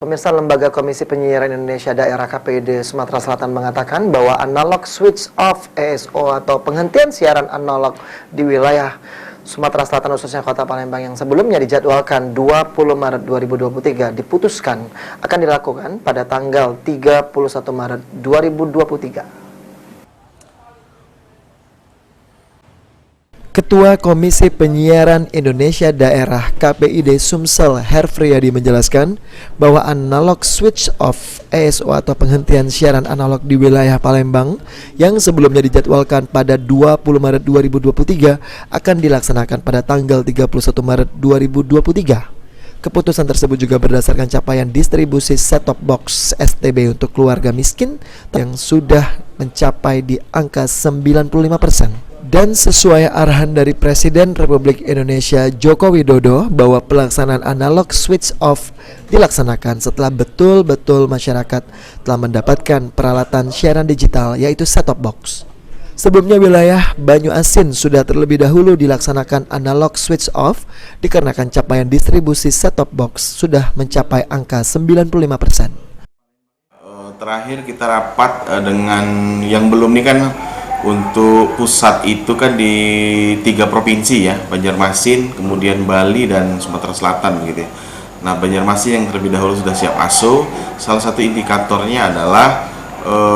Pemirsa, Lembaga Komisi Penyiaran Indonesia Daerah KPID Sumatera Selatan mengatakan bahwa analog switch off ASO atau penghentian siaran analog di wilayah Sumatera Selatan khususnya Kota Palembang yang sebelumnya dijadwalkan 20 Maret 2023 diputuskan akan dilakukan pada tanggal 31 Maret 2023. Ketua Komisi Penyiaran Indonesia Daerah KPID Sumsel Herfriadi menjelaskan bahwa analog switch off ASO atau penghentian siaran analog di wilayah Palembang yang sebelumnya dijadwalkan pada 20 Maret 2023 akan dilaksanakan pada tanggal 31 Maret 2023. Keputusan tersebut juga berdasarkan capaian distribusi set-top box STB untuk keluarga miskin yang sudah mencapai di angka 95%. Dan sesuai arahan dari Presiden Republik Indonesia Joko Widodo bahwa pelaksanaan analog switch off dilaksanakan setelah betul-betul masyarakat telah mendapatkan peralatan siaran digital yaitu set-top box. Sebelumnya wilayah Banyu Asin sudah terlebih dahulu dilaksanakan analog switch off dikarenakan capaian distribusi set-top box sudah mencapai angka 95%. Terakhir kita rapat dengan yang belum ini kan untuk pusat itu kan di 3 provinsi ya, Banjarmasin, kemudian Bali dan Sumatera Selatan gitu ya. Nah, Banjarmasin yang terlebih dahulu sudah siap ASO. Salah satu indikatornya adalah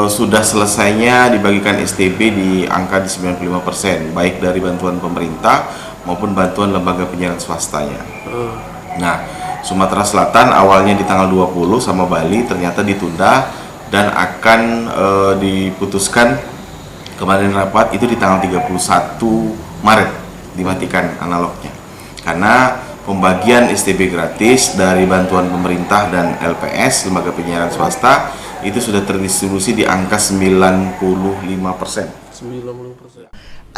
sudah selesainya dibagikan STB di angka di 95%, baik dari bantuan pemerintah maupun bantuan lembaga penyiaran swastanya. Nah, Sumatera Selatan awalnya di tanggal 20 sama Bali ternyata ditunda dan akan diputuskan kemarin rapat itu di tanggal 31 Maret dimatikan analognya karena pembagian STB gratis dari bantuan pemerintah dan LPS lembaga penyiaran swasta itu sudah terdistribusi di angka 95%.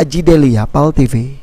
Aji Delia, PAL TV.